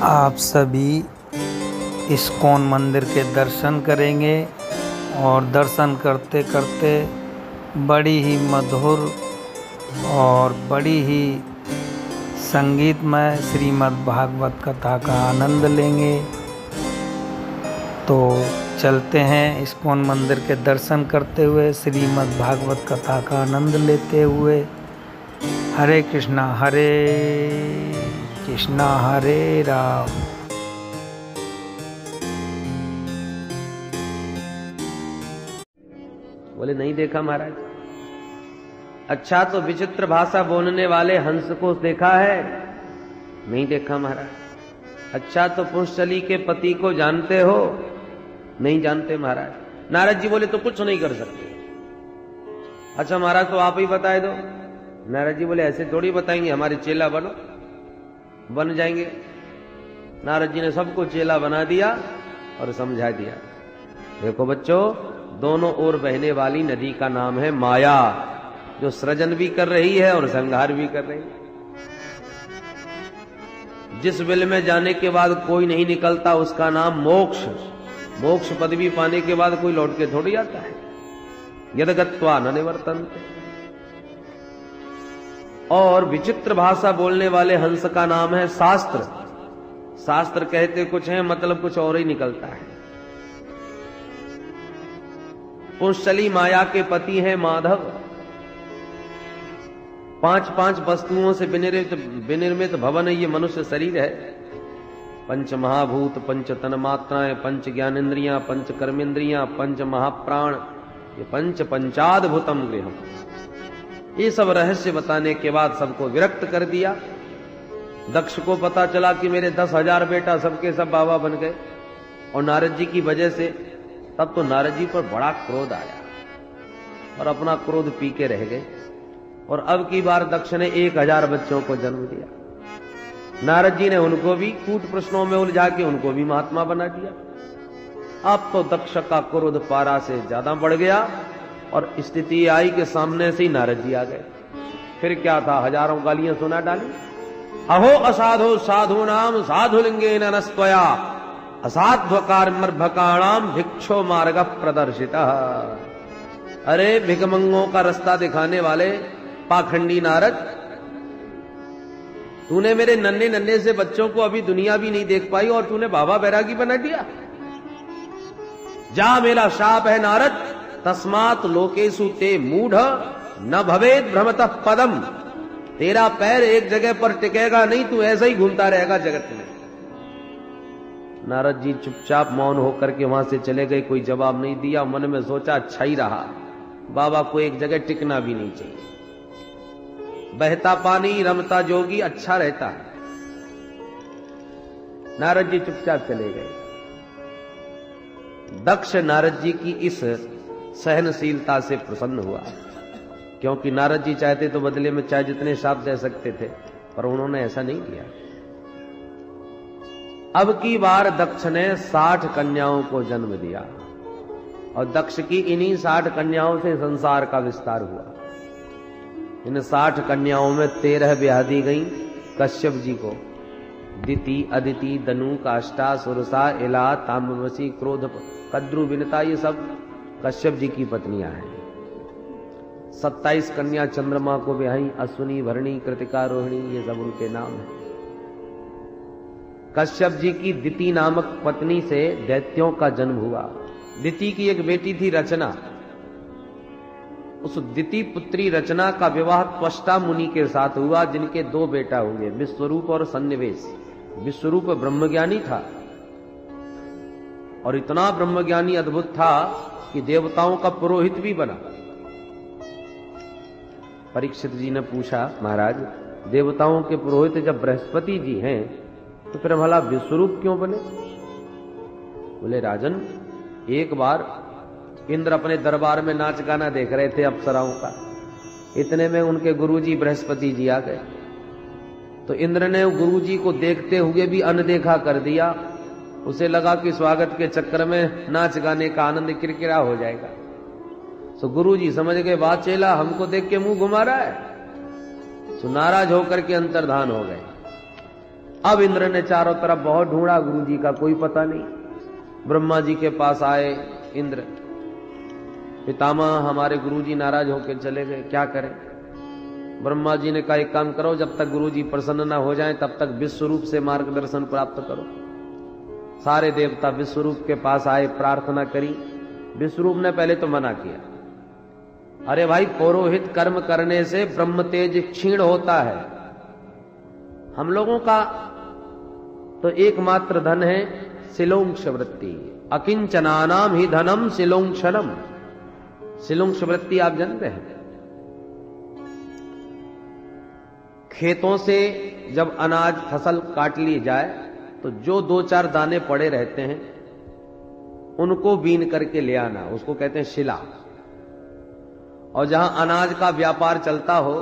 आप सभी इस्कॉन मंदिर के दर्शन करेंगे और दर्शन करते करते बड़ी ही मधुर और बड़ी ही संगीतमय श्रीमद् भागवत कथा का आनंद लेंगे। तो चलते हैं इस्कॉन मंदिर के दर्शन करते हुए श्रीमद् भागवत कथा का आनंद लेते हुए। हरे कृष्णा हरे राम। बोले नहीं देखा महाराज। अच्छा, तो विचित्र भाषा बोलने वाले हंस को देखा है? नहीं देखा महाराज। अच्छा, तो पुंसचली के पति को जानते हो? नहीं जानते महाराज। नारद जी बोले तो कुछ नहीं कर सकते। अच्छा महाराज, तो आप ही बताए दो। नारद जी बोले ऐसे थोड़ी बताएंगे, हमारे चेला बनो, बन जाएंगे। नारद जी ने सबको चेला बना दिया और समझा दिया। देखो बच्चों, दोनों ओर बहने वाली नदी का नाम है माया, जो सृजन भी कर रही है और संहार भी कर रही है। जिस बिल में जाने के बाद कोई नहीं निकलता उसका नाम मोक्ष। मोक्ष पदवी पाने के बाद कोई लौट के थोड़ी आता है। यदगत्वा न निवर्तन्ते। और विचित्र भाषा बोलने वाले हंस का नाम है शास्त्र। शास्त्र कहते कुछ है, मतलब कुछ और ही निकलता है। पुंसचली माया के पति हैं माधव। 5 वस्तुओं से विनिर्मित भवन ये मनुष्य शरीर है। पंच महाभूत, पंच तन्मात्राएं, पंच ज्ञानेन्द्रियां, पंच कर्मेंद्रियां, पंच महाप्राण, ये पंचाद्भुतम गृहम। ये सब रहस्य बताने के बाद सबको विरक्त कर दिया। दक्ष को पता चला कि मेरे 10,000 बेटा सबके सब बाबा बन गए, और नारद जी की वजह से। तब तो नारद जी पर बड़ा क्रोध आया और अपना क्रोध पी के रह गए। और अब की बार दक्ष ने 1,000 बच्चों को जन्म दिया। नारद जी ने उनको भी कूट प्रश्नों में उलझा के उनको भी महात्मा बना दिया। अब तो दक्ष का क्रोध पारा से ज्यादा बढ़ गया और स्थिति आई कि सामने से ही नारद जी आ गए। फिर क्या था, हजारों गालियां सुना डाली। अहो असाधो साधु नाम साधुलिंगे नस्त्वया असाध्वकार्मर्भकाणाम भिक्षो मार्ग प्रदर्शित। अरे भिकमंगों का रास्ता दिखाने वाले पाखंडी नारद, तूने मेरे नन्हे नन्हे से बच्चों को अभी दुनिया भी नहीं देख पाई और तूने बाबा बैरागी बना दिया। जा, मेरा शाप है नारद, तस्मात् लोकेषु ते मूढ़ न भवेद भ्रमतः पदम। तेरा पैर एक जगह पर टिकेगा नहीं, तू ऐसा ही घूमता रहेगा जगत में। नारद जी चुपचाप मौन होकर के वहां से चले गए। कोई जवाब नहीं दिया। मन में सोचा अच्छा ही रहा, बाबा को एक जगह टिकना भी नहीं चाहिए। बहता पानी रमता जोगी अच्छा रहता है। नारद जी चुपचाप चले गए। दक्ष नारद जी की इस सहनशीलता से प्रसन्न हुआ, क्योंकि नारद जी चाहते तो बदले में चाहे जितने शाप दे सकते थे, पर उन्होंने ऐसा नहीं किया। अब की बार दक्ष ने 60 कन्याओं को जन्म दिया, और दक्ष की इन्हीं 60 कन्याओं से संसार का विस्तार हुआ। इन 60 कन्याओं में 13 ब्याह दी गई कश्यप जी को। दिति, अदिति, दनु, काष्ठा, सुरसा, इला, ताम्रवसी, क्रोध, कद्रु, विनता, ये सब कश्यप जी की पत्नियां हैं। 27 कन्या चंद्रमा को ब्याही। अश्विनी, भरणी, कृतिका, रोहिणी, ये सब उनके नाम हैं। कश्यप जी की दिति नामक पत्नी से दैत्यों का जन्म हुआ। दिति की एक बेटी थी रचना। उस दिति पुत्री रचना का विवाह त्वष्टा मुनि के साथ हुआ, जिनके 2 बेटा हुए, विश्वरूप और सन्निवेश। विश्वरूप ब्रह्मज्ञानी था और इतना ब्रह्मज्ञानी अद्भुत था कि देवताओं का पुरोहित भी बना। परीक्षित जी ने पूछा, महाराज देवताओं के पुरोहित जब बृहस्पति जी हैं तो फिर भला विश्वरूप क्यों बने? बोले राजन, एक बार इंद्र अपने दरबार में नाच गाना देख रहे थे अप्सराओं का। इतने में उनके गुरुजी बृहस्पति जी आ गए। तो इंद्र ने गुरुजी को देखते हुए भी अनदेखा कर दिया। उसे लगा कि स्वागत के चक्कर में नाच गाने का आनंद किरकिरा हो जाएगा। तो गुरुजी समझ गए, बात चेला हमको देख के मुंह घुमा रहा है। तो नाराज होकर के अंतर्धान हो गए। अब इंद्र ने चारों तरफ बहुत ढूंढा, गुरु जी का कोई पता नहीं। ब्रह्मा जी के पास आए इंद्र, पितामह हमारे गुरुजी नाराज होकर चले गए, क्या करें? ब्रह्मा जी ने कहा एक काम करो, जब तक गुरुजी प्रसन्न ना हो जाएं तब तक विश्वरूप से मार्गदर्शन प्राप्त करो। सारे देवता विश्वरूप के पास आए, प्रार्थना करी। विश्वरूप ने पहले तो मना किया, अरे भाई पौरोहित कर्म करने से ब्रह्म तेज क्षीण होता है। हम लोगों का तो एकमात्र धन है शिलोंक्ष वृत्ति, अकिंचनानाम ही धनम शिलोंक्षणम। शिलोंक्ष वृत्ति आप जानते हैं? खेतों से जब अनाज फसल काट ली जाए तो जो 2-4 दाने पड़े रहते हैं उनको बीन करके ले आना, उसको कहते हैं शिला। और जहां अनाज का व्यापार चलता हो,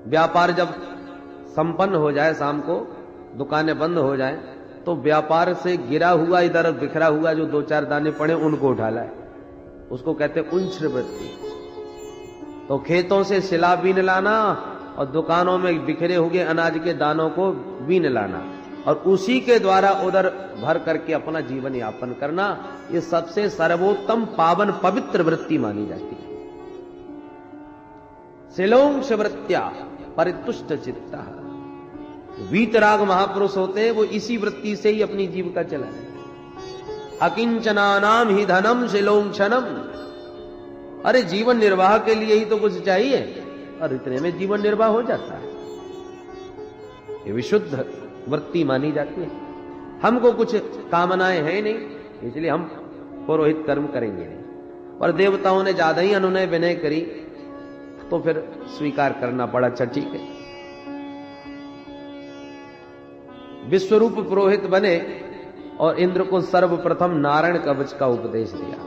व्यापार जब संपन्न हो जाए, शाम को दुकानें बंद हो जाए, तो व्यापार से गिरा हुआ, इधर बिखरा हुआ जो 2-4 दाने पड़े उनको उठा लाए, उसको कहते हैं उंच्छ वृत्ति। तो खेतों से शिला बीन लाना और दुकानों में बिखरे हुए अनाज के दानों को बीन लाना और उसी के द्वारा उधर भर करके अपना जीवन यापन करना, ये सबसे सर्वोत्तम पावन पवित्र वृत्ति मानी जाती है। शिलोंक्ष वृत्त्या परितुष्ट चित्ता। वीतराग महापुरुष होते हैं, वो इसी वृत्ति से ही अपनी जीविका चलाए। अकिंचनानाम ही धनम शिलोंक्षणम। अरे जीवन निर्वाह के लिए ही तो कुछ चाहिए और इतने में जीवन निर्वाह हो जाता है। ये विशुद्ध वृत्ति मानी जाती है। हमको कुछ कामनाएं हैं नहीं, इसलिए हम पुरोहित कर्म करेंगे नहीं। पर देवताओं ने ज्यादा ही अनुनय विनय करी तो फिर स्वीकार करना पड़ा। अच्छा ठीक है, विश्वरूप पुरोहित बने और इंद्र को सर्वप्रथम नारायण कवच का उपदेश दिया।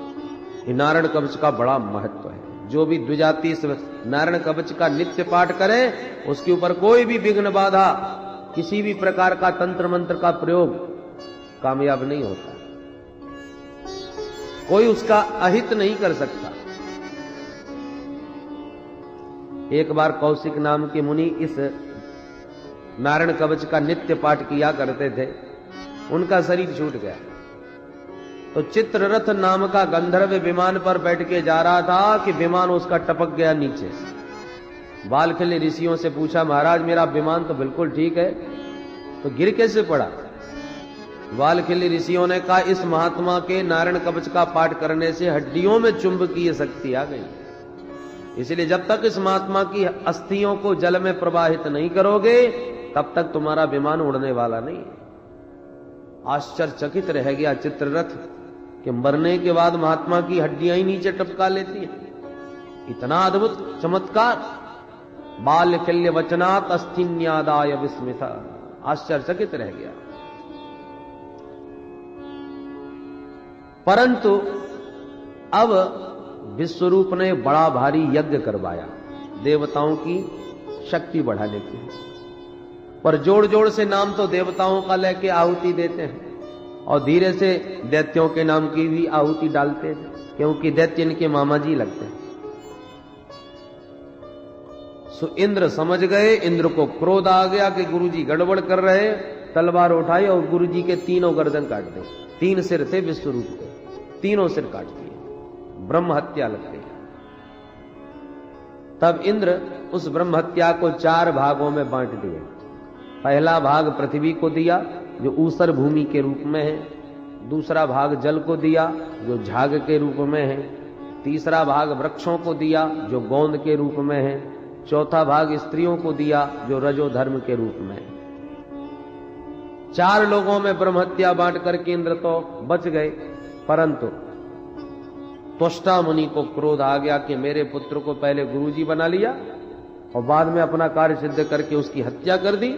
ये नारायण कवच का बड़ा महत्व है। जो भी द्विजाति इस नारायण कवच का नित्य पाठ करे, उसके ऊपर कोई भी विघ्न बाधा, किसी भी प्रकार का तंत्र मंत्र का प्रयोग कामयाब नहीं होता। कोई उसका अहित नहीं कर सकता। एक बार कौशिक नाम के मुनि इस नारायण कवच का नित्य पाठ किया करते थे, उनका शरीर छूट गया। तो चित्ररथ नाम का गंधर्व विमान पर बैठ के जा रहा था कि विमान उसका टपक गया नीचे। बालखिल्य ऋषियों से पूछा, महाराज मेरा विमान तो बिल्कुल ठीक है, तो गिर कैसे पड़ा? बालखिल्य ऋषियों ने कहा, इस महात्मा के नारायण कवच का पाठ करने से हड्डियों में चुंबकीय शक्ति आ गई, इसलिए जब तक इस महात्मा की अस्थियों को जल में प्रवाहित नहीं करोगे तब तक तुम्हारा विमान उड़ने वाला नहीं। आश्चर्यचकित रह गया चित्ररथ कि मरने के बाद महात्मा की हड्डियां ही नीचे टपका लेती हैं। इतना अद्भुत चमत्कार। बालखिल्य वचनात् अस्थिन्यादाय विस्मिता। आश्चर्यचकित रह गया। परंतु अब विश्वरूप ने बड़ा भारी यज्ञ करवाया देवताओं की शक्ति बढ़ाने के लिए। पर जोड़ जोड़ से नाम तो देवताओं का लेके आहुति देते हैं और धीरे से दैत्यों के नाम की भी आहुति डालते हैं, क्योंकि दैत्य इनके मामा जी लगते हैं। सो इंद्र समझ गए। इंद्र को क्रोध आ गया कि गुरुजी गड़बड़ कर रहे। तलवार उठाई और गुरुजी के 3 गर्दन काट दी। 3 सिर थे विश्वरूप के, 3 सिर काट दिए। ब्रह्म हत्या लग गई। तब इंद्र उस ब्रह्म हत्या को 4 भागों में बांट दिए। पहला भाग पृथ्वी को दिया जो ऊसर भूमि के रूप में है। दूसरा भाग जल को दिया जो झाग के रूप में है। तीसरा भाग वृक्षों को दिया जो गोंद के रूप में है। चौथा भाग स्त्रियों को दिया जो रजो धर्म के रूप में है। 4 लोगों में ब्रह्म हत्या बांट करके इंद्र तो बच गए, परंतु त्वष्टा मुनि को क्रोध आ गया कि मेरे पुत्र को पहले गुरुजी बना लिया और बाद में अपना कार्य सिद्ध करके उसकी हत्या कर दी।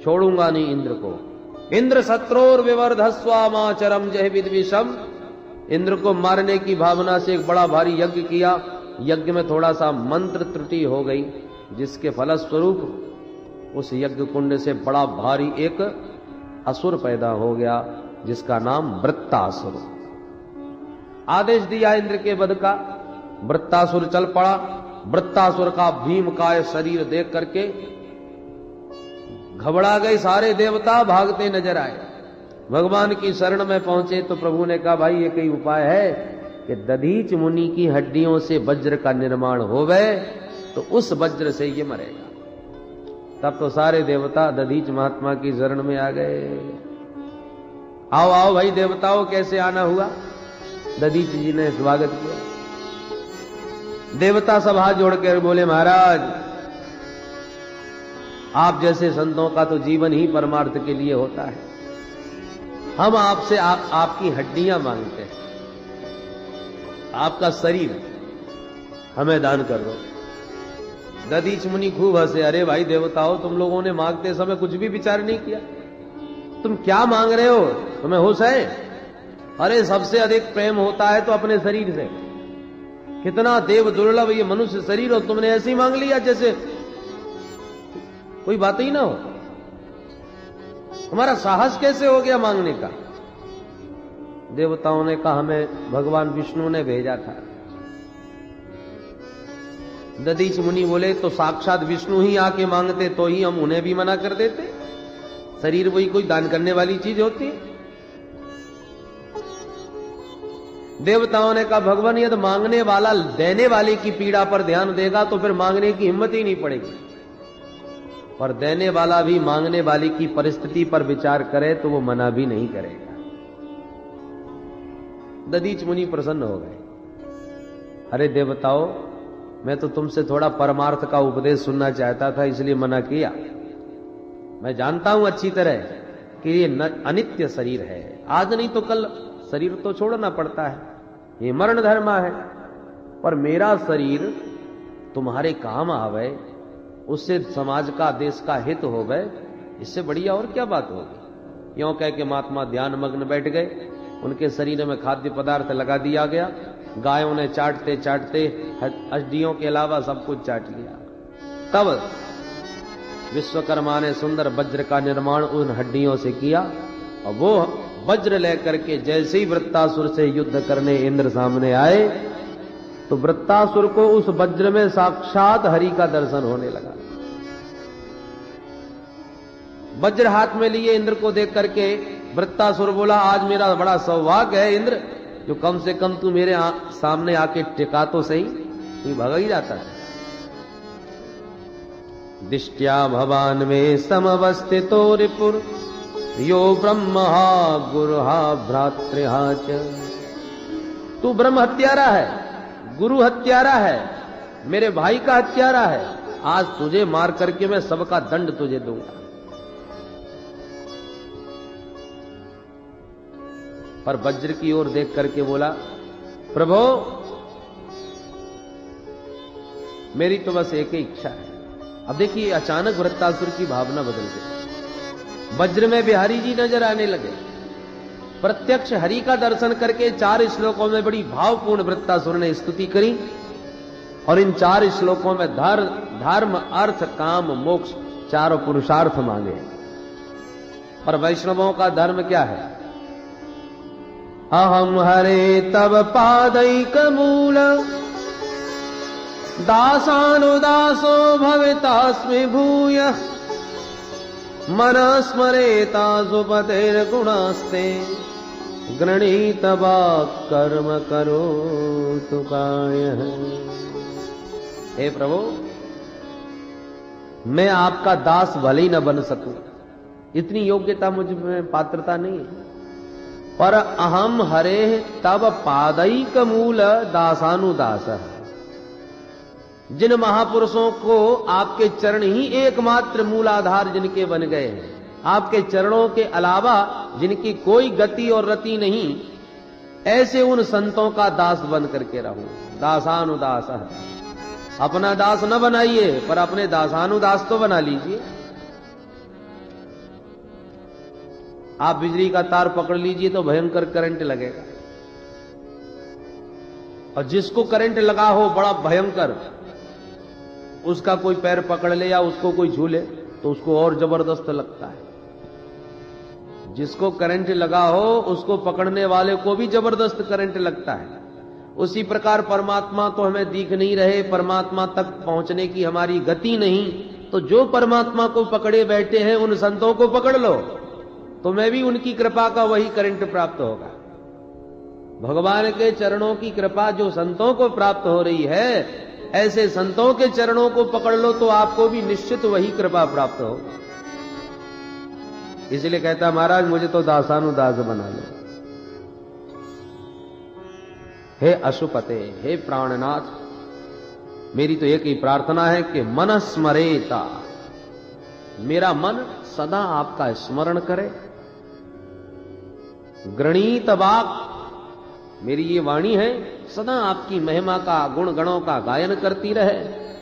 छोड़ूंगा नहीं इंद्र को। इंद्र शत्रोर विवर्धस्वामाचरम जय विद्विषम। इंद्र को मारने की भावना से एक बड़ा भारी यज्ञ किया। यज्ञ में थोड़ा सा मंत्र त्रुटि हो गई, जिसके फलस्वरूप उस यज्ञ कुंड से बड़ा भारी एक असुर पैदा हो गया, जिसका नाम वृत्तासुर। आदेश दिया इंद्र के वध का। वृत्तासुर चल पड़ा। वृत्तासुर का भीमकाय शरीर देख करके घबरा गए सारे देवता, भागते नजर आए। भगवान की शरण में पहुंचे तो प्रभु ने कहा, भाई ये कोई उपाय है कि दधीच मुनि की हड्डियों से वज्र का निर्माण होवे तो उस वज्र से ये मरेगा। तब तो सारे देवता दधीच महात्मा की शरण में आ गए। आओ आओ भाई देवताओं, कैसे आना हुआ? दधीच जी ने स्वागत किया। देवता सब हाथ जोड़कर बोले, महाराज आप जैसे संतों का तो जीवन ही परमार्थ के लिए होता है। हम आपसे आपकी हड्डियां मांगते हैं, आपका शरीर हमें दान कर दो। दधीच मुनि खूब हंसे। अरे भाई देवताओं, तुम लोगों ने मांगते समय कुछ भी विचार नहीं किया। तुम क्या मांग रहे हो? तुम्हें होश है? अरे सबसे अधिक प्रेम होता है तो अपने शरीर से। कितना देव दुर्लभ ये मनुष्य शरीर, और तुमने ऐसे ही मांग लिया जैसे कोई बात ही ना हो। हमारा साहस कैसे हो गया मांगने का? देवताओं ने कहा, हमें भगवान विष्णु ने भेजा था। दधीच मुनि बोले, तो साक्षात विष्णु ही आके मांगते तो ही हम उन्हें भी मना कर देते। शरीर वही कोई दान करने वाली चीज होती है? देवताओं ने कहा, भगवान यदि मांगने वाला देने वाले की पीड़ा पर ध्यान देगा तो फिर मांगने की हिम्मत ही नहीं पड़ेगी, और देने वाला भी मांगने वाले की परिस्थिति पर विचार करे तो वो मना भी नहीं करेगा। दधीच मुनि प्रसन्न हो गए। अरे देवताओं, मैं तो तुमसे थोड़ा परमार्थ का उपदेश सुनना चाहता था, इसलिए मना किया। मैं जानता हूं अच्छी तरह कि ये अनित्य शरीर है, आज नहीं तो कल शरीर तो छोड़ना पड़ता है, ये मरण धर्म है। पर मेरा शरीर तुम्हारे काम आवे, उससे समाज का देश का हित हो गए, इससे बढ़िया और क्या बात होगी। यों कह के महात्मा ध्यान मग्न बैठ गए। उनके शरीर में खाद्य पदार्थ लगा दिया गया। गायों ने चाटते चाटते हड्डियों के अलावा सब कुछ चाट लिया। तब विश्वकर्मा ने सुंदर वज्र का निर्माण उन हड्डियों से किया, और वो वज्र लेकर के जैसे ही वृत्तासुर से युद्ध करने इंद्र सामने आए तो वृत्तासुर को उस वज्र में साक्षात हरि का दर्शन होने लगा। वज्र हाथ में लिए इंद्र को देख करके वृत्तासुर बोला, आज मेरा बड़ा सौभाग्य है इंद्र, जो कम से कम तू मेरे सामने आके टिका तो सही, तू भगा ही जाता है। दिष्ट्या भवान में समवस्थितो रिपुर यो ब्रह्महा गुरुहा भ्रातृहा च। तू ब्रह्म हत्यारा है, गुरु हत्यारा है, मेरे भाई का हत्यारा है। आज तुझे मार करके मैं सबका दंड तुझे दूंगा। पर वज्र की ओर देख करके बोला, प्रभो मेरी तो बस एक ही इच्छा है। अब देखिए अचानक वृत्तासुर की भावना बदल गई। वज्र में बिहारी जी नजर आने लगे। प्रत्यक्ष हरि का दर्शन करके 4 श्लोकों में बड़ी भावपूर्ण वृत्तासुर ने स्तुति करी, और इन 4 श्लोकों में धर्म अर्थ काम मोक्ष 4 पुरुषार्थ मांगे। और वैष्णवों का धर्म क्या है? अहम हरे तब पादैक मूल दासानुदासो भवितास्मि भूय मन स्मरेता सुपतेर्गुणास्ते गृणीत कर्म करो तुकाय। हे प्रभु, मैं आपका दास भले ही न बन सकूं, इतनी योग्यता मुझ में पात्रता नहीं है, पर अहम हरे तब पादैक मूल दासानुदास। जिन महापुरुषों को आपके चरण ही एकमात्र मूलाधार जिनके बन गए हैं, आपके चरणों के अलावा जिनकी कोई गति और रति नहीं, ऐसे उन संतों का दास बन करके रहूं। दासानुदास, अपना दास न बनाइए पर अपने दासानुदास तो बना लीजिए। आप बिजली का तार पकड़ लीजिए तो भयंकर करंट लगेगा, और जिसको करंट लगा हो बड़ा भयंकर, उसका कोई पैर पकड़ ले या उसको कोई झूले तो उसको और जबरदस्त लगता है। जिसको करंट लगा हो उसको पकड़ने वाले को भी जबरदस्त करंट लगता है। उसी प्रकार परमात्मा तो हमें दिख नहीं रहे, परमात्मा तक पहुंचने की हमारी गति नहीं, तो जो परमात्मा को पकड़े बैठे हैं उन संतों को पकड़ लो, तुम्हें भी उनकी कृपा का वही करंट प्राप्त होगा। भगवान के चरणों की कृपा जो संतों को प्राप्त हो रही है, ऐसे संतों के चरणों को पकड़ लो तो आपको भी निश्चित वही कृपा प्राप्त होगी। इसलिए कहता महाराज मुझे तो दासानुदास बना लो। हे अशुपते, हे प्राणनाथ, मेरी तो एक ही प्रार्थना है कि मन स्मरेता, मेरा मन सदा आपका स्मरण करे। गृणीत वाक्, मेरी ये वाणी है सदा आपकी महिमा का, गुण गणों का गायन करती रहे।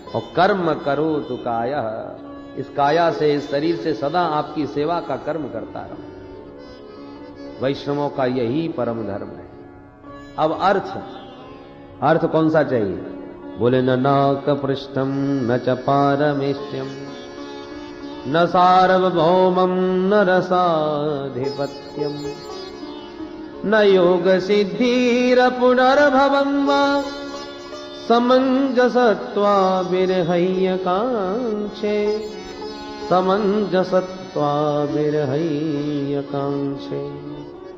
और कर्म करो तु काया, इस काया से, इस शरीर से सदा आपकी सेवा का कर्म करता रहो। वैष्णवों का यही परम धर्म है। अब अर्थ कौन सा चाहिए? बोले न नाक पृष्ठम न च पारमेष्ट्यम न सार्वभौमम न रसाधिपत्यम न योग सिद्धिर पुनर्भवम वा समंजसत्वा विरहय्य कांक्षे, समंजसत्वा विरहय्य कांक्षे।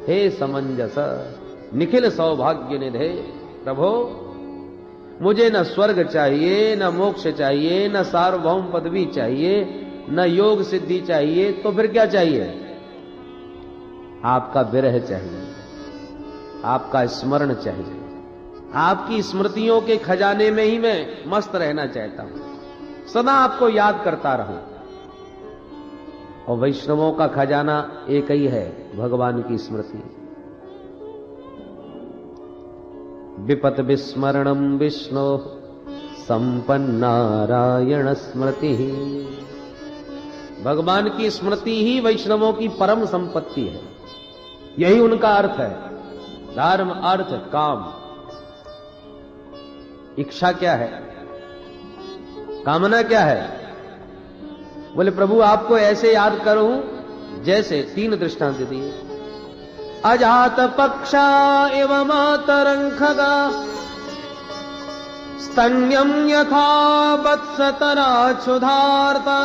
हे समंजस, निखिल सौभाग्य निधे प्रभो, मुझे न स्वर्ग चाहिए, न मोक्ष चाहिए, न सार्वभौम पदवी चाहिए, न योग सिद्धि चाहिए, तो फिर क्या चाहिए? आपका विरह चाहिए, आपका स्मरण चाहिए। आपकी स्मृतियों के खजाने में ही मैं मस्त रहना चाहता हूं, सदा आपको याद करता रहूं। और वैष्णवों का खजाना एक ही है, भगवान की स्मृति। विपत विस्मरणम विष्णु संपन्नारायण स्मृति, भगवान की स्मृति ही वैष्णवों की परम संपत्ति है। यही उनका अर्थ है, धर्म अर्थ काम। इच्छा क्या है, कामना क्या है? बोले प्रभु आपको ऐसे याद करूं जैसे, तीन दृष्टांत दिए। अजात पक्षा एव मातरंखगा स्तन्यम यथा वत्सतराक्षुधार्ता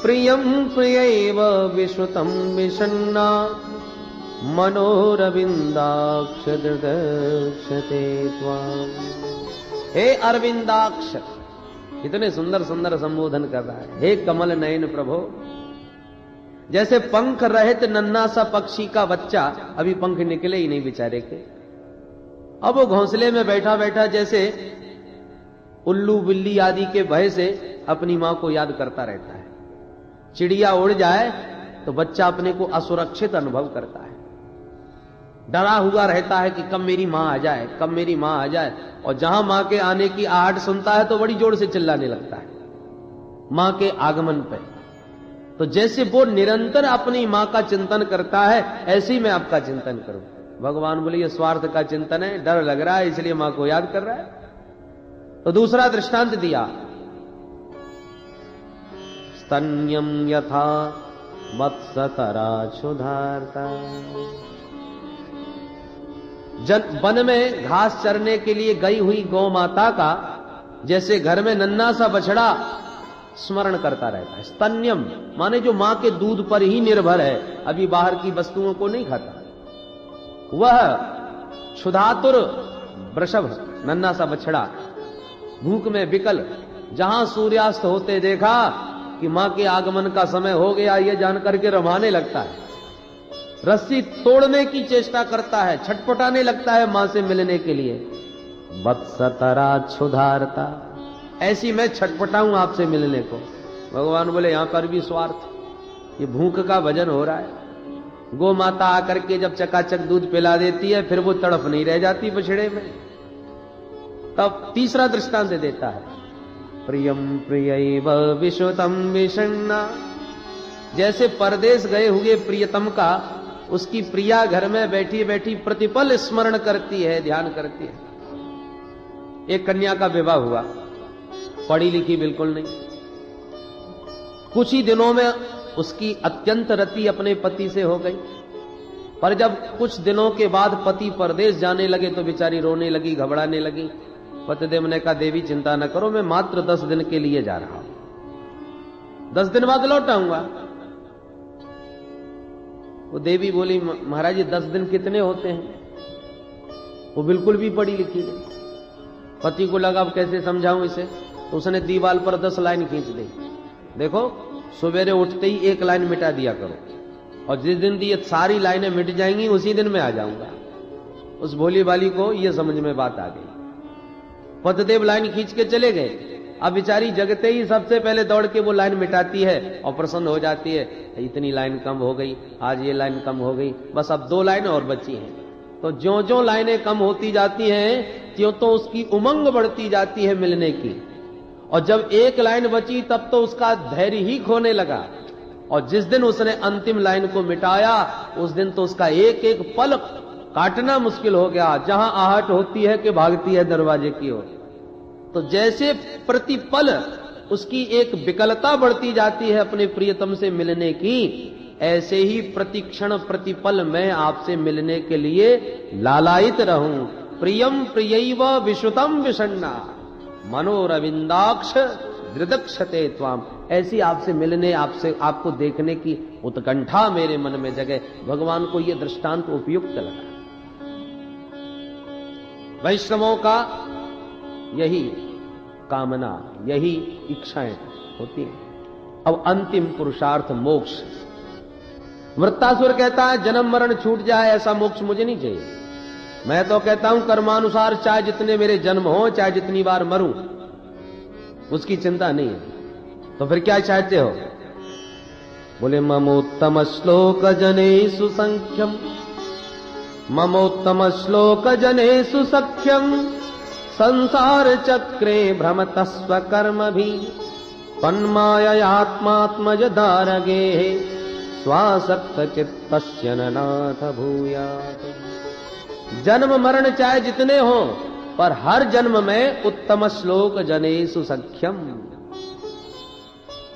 प्रियम प्रियैव विश्रुतम विषन्ना मनोरविंदाक्ष दृदक्षते त्वाम्। हे अरविंदाक्ष, कितने सुंदर सुंदर संबोधन कर रहा है। हे कमल नयन प्रभो, जैसे पंख रहित नन्हा सा पक्षी का बच्चा, अभी पंख निकले ही नहीं बेचारे के, अब वो घोंसले में बैठा बैठा जैसे उल्लू बिल्ली आदि के भय से अपनी मां को याद करता रहता है। चिड़िया उड़ जाए तो बच्चा अपने को असुरक्षित अनुभव करता है, डरा हुआ रहता है कि कब मेरी मां आ जाए, कब मेरी मां आ जाए। और जहां मां के आने की आहट सुनता है तो बड़ी जोर से चिल्लाने लगता है मां के आगमन पे। तो जैसे वो निरंतर अपनी मां का चिंतन करता है, ऐसे ही मैं आपका चिंतन करूं। भगवान बोले ये स्वार्थ का चिंतन है, डर लग रहा है इसलिए मां को याद कर रहा है। तो दूसरा दृष्टांत दिया, स्तन्यम यथा वत्सतराक्षुधार्ता, वन में घास चरने के लिए गई हुई गौ माता का जैसे घर में नन्हा सा बछड़ा स्मरण करता रहता है। स्तन्यम माने जो मां के दूध पर ही निर्भर है, अभी बाहर की वस्तुओं को नहीं खाता। वह क्षुधातुर वृषभ, नन्हा सा बछड़ा, भूख में विकल, जहां सूर्यास्त होते देखा कि मां के आगमन का समय हो गया, यह जानकर के रमाने लगता है, रस्सी तोड़ने की चेष्टा करता है, छटपटाने लगता है मां से मिलने के लिए। वत्सतराक्षुधार्ता, ऐसी मैं छटपटाऊं आपसे मिलने को। भगवान बोले यहां पर भी स्वार्थ, ये भूख का भजन हो रहा है। गो माता आकर के जब चकाचक दूध पिला देती है, फिर वो तड़फ नहीं रह जाती बछड़े में। तब तीसरा दृष्टांत देता है, प्रियम प्रियैव विश्रुतम विषण्णा, जैसे परदेश गए हुए प्रियतम का उसकी प्रिया घर में बैठी बैठी प्रतिपल स्मरण करती है, ध्यान करती है। एक कन्या का विवाह हुआ, पढ़ी लिखी बिल्कुल नहीं, कुछ ही दिनों में उसकी अत्यंत रति अपने पति से हो गई। पर जब कुछ दिनों के बाद पति परदेश जाने लगे तो बेचारी रोने लगी, घबराने लगी। पतिदेव ने कहा देवी चिंता न करो, मैं मात्र 10 दिन के लिए जा रहा हूं, 10 दिन बाद लौट आऊंगा। वो देवी बोली, महाराज जी 10 दिन कितने होते हैं? वो बिल्कुल भी पढ़ी लिखी नहीं। पति को लगा अब कैसे समझाऊं इसे, तो उसने दीवार पर 10 लाइन खींच दी। देखो सवेरे उठते ही 1 लाइन मिटा दिया करो, और जिस दिन ये सारी लाइनें मिट जाएंगी उसी दिन मैं आ जाऊंगा। उस भोली वाली को ये समझ में बात आ गई। पतिदेव लाइन खींच के चले गए। अब बेचारी जगते ही सबसे पहले दौड़ के वो लाइन मिटाती है और प्रसन्न हो जाती है, इतनी लाइन कम हो गई, आज ये लाइन कम हो गई, बस अब 2 लाइनें और बची हैं। तो ज्यों ज्यों लाइनें कम होती जाती हैं त्यों तो उसकी उमंग बढ़ती जाती है मिलने की, और जब 1 लाइन बची तब तो उसका धैर्य ही खोने लगा। और जिस दिन उसने अंतिम लाइन को मिटाया उस दिन तो उसका एक एक पल काटना मुश्किल हो गया। जहां आहट होती है कि भागती है दरवाजे की ओर। तो जैसे प्रतिपल उसकी एक विकलता बढ़ती जाती है अपने प्रियतम से मिलने की, ऐसे ही प्रतिक्षण प्रतिपल मैं आपसे मिलने के लिए लालायित रहूं। प्रियम प्रियैव विश्रुतम विषण्णा मनोरविंदाक्ष दृदक्षते त्वाम। ऐसी आपसे मिलने, आपसे आपको देखने की उत्कंठा मेरे मन में जगे। भगवान को यह दृष्टांत उपयुक्त लगा। वैष्णवों का यही कामना, यही इच्छाएं होती हैं। अब अंतिम पुरुषार्थ मोक्ष। वृत्तासुर कहता है जन्म मरण छूट जाए ऐसा मोक्ष मुझे नहीं चाहिए। मैं तो कहता हूं कर्मानुसार चाहे जितने मेरे जन्म हो, चाहे जितनी बार मरूं, उसकी चिंता नहीं है। तो फिर क्या चाहते हो? बोले ममोत्तम श्लोक जनेषु संख्यम, ममोत्तम श्लोक जनेषु सख्यम, संसार चक्रे भ्रमत स्वकर्म भी, तन्माययात्मात्मज दारगे, स्वासक्त चित्तस्य नाथ भूयात्। जन्म मरण चाहे जितने हो, पर हर जन्म में उत्तम श्लोक जनेषु सख्यम,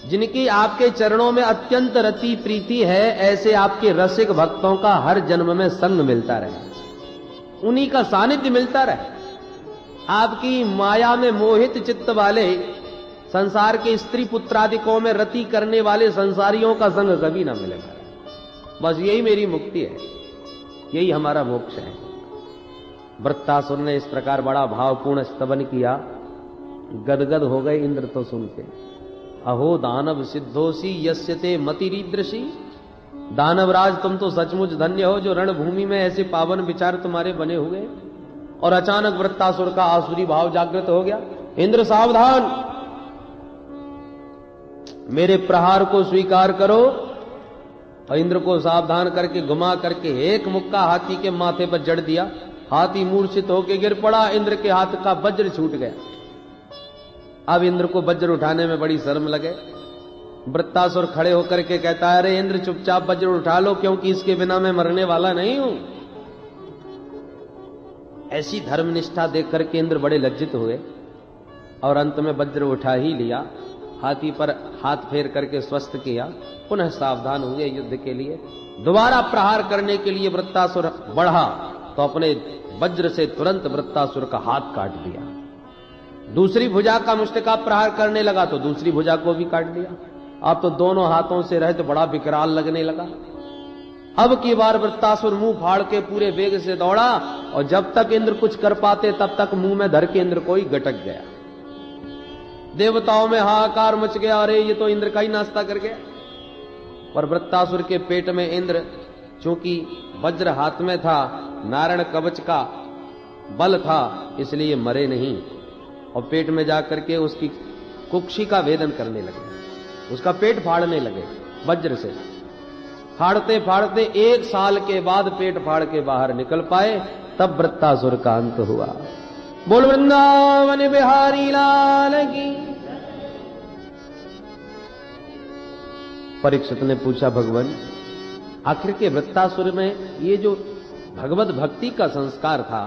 जिनकी आपके चरणों में अत्यंत रति प्रीति है, ऐसे आपके रसिक भक्तों का हर जन्म में संग मिलता रहे, उन्हीं का सानिध्य मिलता रहे। आपकी माया में मोहित चित्त वाले, संसार के स्त्री पुत्रादिकों में रति करने वाले संसारियों का संग कभी ना मिलेगा। बस यही मेरी मुक्ति है, यही हमारा मोक्ष है। वृत्तासुर ने इस प्रकार बड़ा भावपूर्ण स्तवन किया। गदगद हो गए इंद्र तो सुन के। अहो दानव सिद्धोसी यस्यते मतिरीदृशी। दानवराज तुम तो सचमुच धन्य हो जो रणभूमि में ऐसे पावन विचार तुम्हारे बने हुए। और अचानक वृत्तासुर का आसुरी भाव जागृत हो गया। इंद्र सावधान, मेरे प्रहार को स्वीकार करो। और इंद्र को सावधान करके घुमा करके एक मुक्का हाथी के माथे पर जड़ दिया। हाथी मूर्छित होकर गिर पड़ा। इंद्र के हाथ का वज्र छूट गया। अब इंद्र को वज्र उठाने में बड़ी शर्म लगे। वृत्तासुर खड़े होकर के कहता है, अरे इंद्र चुपचाप वज्र उठा लो, क्योंकि इसके बिना मैं मरने वाला नहीं हूं। ऐसी धर्मनिष्ठा देख करके इंद्र बड़े लज्जित हुए और अंत में वज्र उठा ही लिया। हाथी पर हाथ फेर करके स्वस्थ किया। पुनः सावधान हुए युद्ध के लिए। दोबारा प्रहार करने के लिए वृत्तासुर बढ़ा तो अपने वज्र से तुरंत वृत्तासुर का हाथ काट दिया। दूसरी भुजा का मुष्टिका प्रहार करने लगा तो दूसरी भुजा को भी काट दिया। अब तो दोनों हाथों से रहित बड़ा विकराल लगने लगा। अब की बार वृत्तासुर मुंह फाड़ के पूरे वेग से दौड़ा और जब तक इंद्र कुछ कर पाते तब तक मुंह में धर के इंद्र को ही गटक गया। देवताओं में हाहाकार मच गया, अरे ये तो इंद्र का ही नाश्ता कर गया। पर वृत्तासुर के पेट में इंद्र, चूंकि वज्र हाथ में था, नारायण कवच का बल था, इसलिए मरे नहीं और पेट में जाकर के उसकी कुक्षी का भेदन करने लगे। उसका पेट फाड़ने लगे वज्र से। फाड़ते फाड़ते 1 साल के बाद पेट फाड़ के बाहर निकल पाए। तब वृत्तासुर का अंत हुआ। बोल वृंदावन बिहारी लाल की। परीक्षित ने पूछा, भगवान आखिर के वृत्तासुर में ये जो भगवत भक्ति का संस्कार था,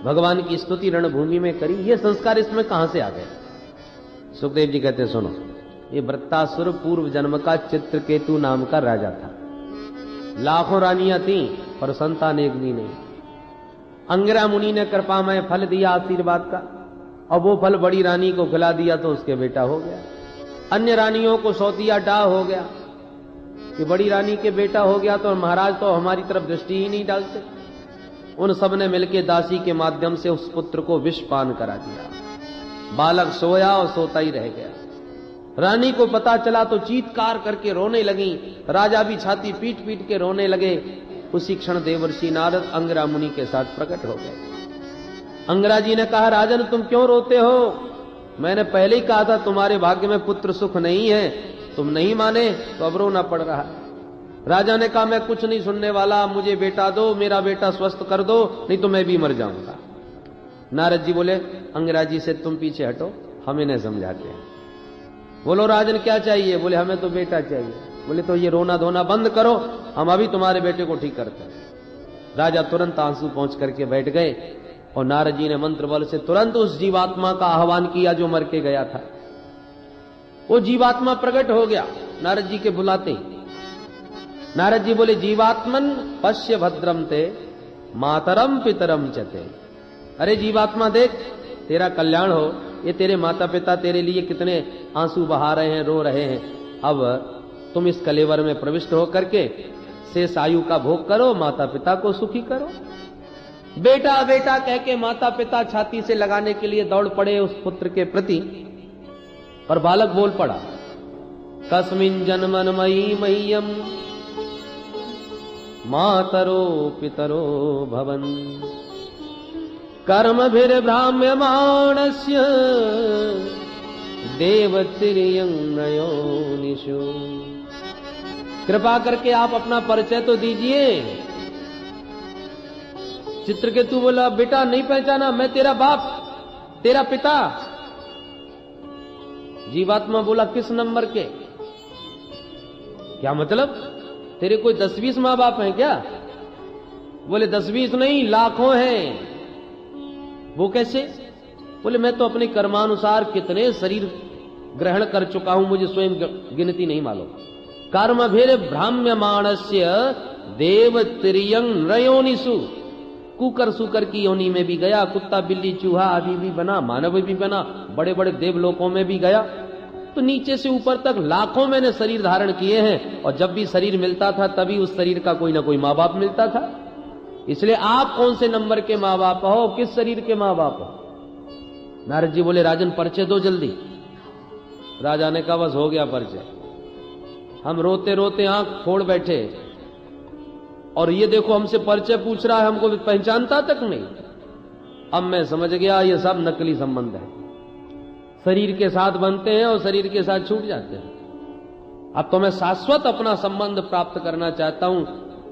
भगवान की स्तुति रणभूमि में करी, ये संस्कार इसमें कहां से आ गए? सुखदेव जी कहते, सुनो, ये वृत्तासुर पूर्व जन्म का चित्रकेतु नाम का राजा था। लाखों रानियां थीं पर संतान एक भी नहीं। अंगिरा मुनि ने कृपा में फल दिया आशीर्वाद का, और वो फल बड़ी रानी को खिला दिया तो उसके बेटा हो गया। अन्य रानियों को सौतिया डाह हो गया कि बड़ी रानी के बेटा हो गया तो महाराज तो हमारी तरफ दृष्टि ही नहीं डालते। उन सब ने मिलकर दासी के माध्यम से उस पुत्र को विष पान करा दिया। बालक सोया और सोता ही रह गया। रानी को पता चला तो चीत्कार करके रोने लगी। राजा भी छाती पीट पीट के रोने लगे। उसी क्षण देवर्षि नारद अंगिरा मुनि के साथ प्रकट हो गए। अंगिरा जी ने कहा, राजन तुम क्यों रोते हो? मैंने पहले ही कहा था तुम्हारे भाग्य में पुत्र सुख नहीं है, तुम नहीं माने तो अब रोना पड़ रहा है। राजा ने कहा, मैं कुछ नहीं सुनने वाला, मुझे बेटा दो, मेरा बेटा स्वस्थ कर दो, नहीं तो मैं भी मर जाऊंगा। नारद जी बोले, अंगिरा जी से तुम पीछे हटो, हम इन्हें समझाते हैं। बोलो राजन क्या चाहिए? बोले हमें तो बेटा चाहिए। बोले तो ये रोना धोना बंद करो, हम अभी तुम्हारे बेटे को ठीक करते हैं। राजा तुरंत आंसू पहुंच करके बैठ गए और नारद जी ने मंत्र बल से तुरंत उस जीवात्मा का आह्वान किया जो मर के गया था। वो जीवात्मा प्रकट हो गया नारद जी के बुलाते ही। नारद जी बोले, जीवात्मन पश्य भद्रम ते मातरम पितरम चते। अरे जीवात्मा देख, तेरा कल्याण हो, ये तेरे माता पिता तेरे लिए कितने आंसू बहा रहे हैं, रो रहे हैं। अब तुम इस कलेवर में प्रविष्ट होकर के शेष आयु का भोग करो, माता पिता को सुखी करो। बेटा बेटा कह के माता पिता छाती से लगाने के लिए दौड़ पड़े उस पुत्र के प्रति, पर बालक बोल पड़ा, कस्मिन् जन्मन्मयी मह्यम मातरो पितरो भवन कर्मभिर्भ्राम्यमाणस्य देवतिर्यंगयोनिषु। कृपा करके आप अपना परिचय तो दीजिए। चित्रकेतु बोला, बेटा नहीं पहचाना, मैं तेरा बाप, तेरा पिता। जीवात्मा बोला, किस नंबर के? क्या मतलब? तेरे कोई 10-20 मां बाप हैं क्या? बोले 10-20 नहीं, लाखों हैं। वो कैसे? बोले मैं तो अपने कर्मानुसार कितने शरीर ग्रहण कर चुका हूं, मुझे स्वयं गिनती नहीं मालूम। कर्मभिर भ्राम्यमाणस्य देवतिर्यं रयोनिषु। कुकर सुकर की योनि में भी गया, कुत्ता बिल्ली चूहा आदि भी बना, मानव भी बना, बड़े बड़े देवलोकों में भी गया। तो नीचे से ऊपर तक लाखों मैंने शरीर धारण किए हैं, और जब भी शरीर मिलता था तभी उस शरीर का कोई ना कोई माँ बाप मिलता था। इसलिए आप कौन से नंबर के माँ बाप हो, किस शरीर के माँ बाप हो? नारद जी बोले, राजन परिचय दो जल्दी। राजा ने कहा, बस हो गया परिचय। हम रोते रोते आंख फोड़ बैठे, और ये देखो हमसे परिचय पूछ रहा है, हमको पहचानता तक नहीं। अब मैं समझ गया ये सब नकली संबंध है, शरीर के साथ बनते हैं और शरीर के साथ छूट जाते हैं। अब तो मैं शाश्वत अपना संबंध प्राप्त करना चाहता हूं,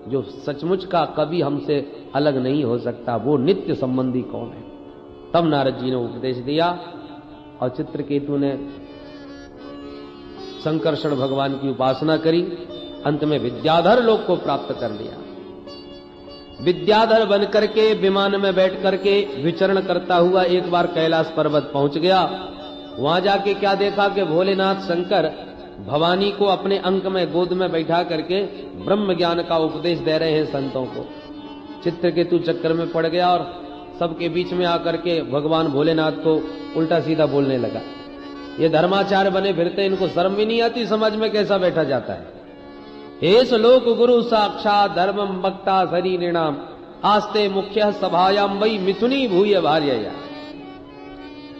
जो सचमुच का कभी हमसे अलग नहीं हो सकता, वो नित्य संबंधी कौन है। तब नारद जी ने उपदेश दिया, और चित्रकेतु ने संकर्षण भगवान की उपासना करी, अंत में विद्याधर लोक को प्राप्त कर लिया। विद्याधर बन करके विमान में बैठ करके विचरण करता हुआ एक बार कैलाश पर्वत पहुंच गया। वहां जाके क्या देखा कि भोलेनाथ शंकर भवानी को अपने अंक में गोद में बैठा करके ब्रह्म ज्ञान का उपदेश दे रहे हैं संतों को। चित्रकेतु चक्कर में पड़ गया और सबके बीच में आकर के भगवान भोलेनाथ को उल्टा सीधा बोलने लगा। ये धर्माचार्य बने फिरते, इनको शर्म भी नहीं आती, समाज में कैसा बैठा जाता है। हे श्लोक गुरु साक्षात धर्मम वक्ता शरीरिणाम आस्ते मुख्य सभायाम वही मिथुनी भूय भार्यया।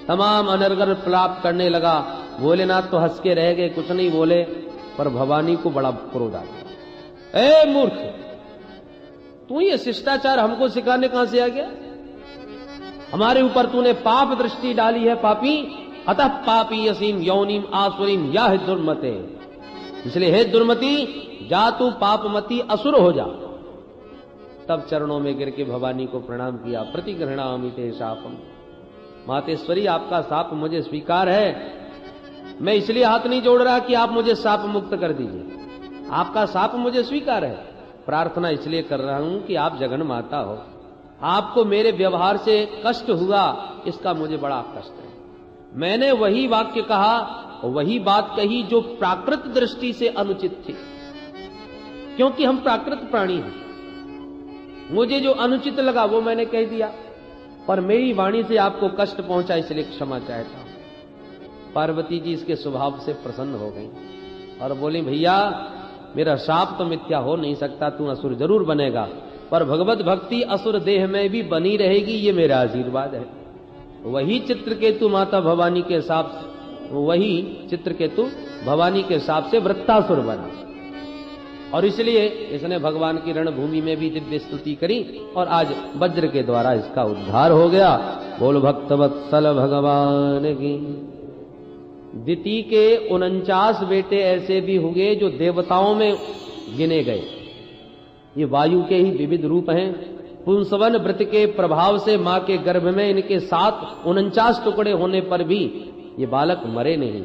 तमाम अनर्गल प्राप्त करने लगा। भोलेनाथ तो हंस के रह गए, कुछ नहीं बोले, पर भवानी को बड़ा क्रोध आ गया। ए मूर्ख, तू ये शिष्टाचार हमको सिखाने कहां से आ गया? हमारे ऊपर तूने पाप दृष्टि डाली है, पापी। अतः पापी यसीम यौनीम आसुरीम या हे दुर्मते। इसलिए हे दुर्मति, जा तू पापमती असुर हो जा। तब चरणों में गिर के भवानी को प्रणाम किया। प्रतिगृहणामि ते शापम। मातेश्वरी, आपका शाप मुझे स्वीकार है। मैं इसलिए हाथ नहीं जोड़ रहा कि आप मुझे शाप मुक्त कर दीजिए, आपका शाप मुझे स्वीकार है। प्रार्थना इसलिए कर रहा हूं कि आप जगन माता हो, आपको मेरे व्यवहार से कष्ट हुआ, इसका मुझे बड़ा कष्ट है। मैंने वही वाक्य कहा, वही बात कही जो प्राकृत दृष्टि से अनुचित थी, क्योंकि हम प्राकृत प्राणी हैं। मुझे जो अनुचित लगा वो मैंने कह दिया, पर मेरी वाणी से आपको कष्ट पहुंचा, इसलिए क्षमा चाहता हूं। पार्वती जी इसके स्वभाव से प्रसन्न हो गई और बोली, भैया मेरा शाप तो मिथ्या हो नहीं सकता, तू असुर जरूर बनेगा, पर भगवत भक्ति असुर देह में भी बनी रहेगी, ये मेरा आशीर्वाद है। वही चित्रकेतु माता भवानी के शाप, वही चित्रकेतु भवानी के शाप से वृत्तासुर बना, और इसलिए इसने भगवान की रणभूमि में भी दिव्य स्तुति करी और आज वज्र के द्वारा इसका उद्धार हो गया। बोल भक्तवत्सल भगवान की। दिति के 49 बेटे ऐसे भी हुए जो देवताओं में गिने गए। ये वायु के ही विविध रूप हैं। पुंसवन व्रत के प्रभाव से मां के गर्भ में इनके 49 टुकड़े होने पर भी ये बालक मरे नहीं।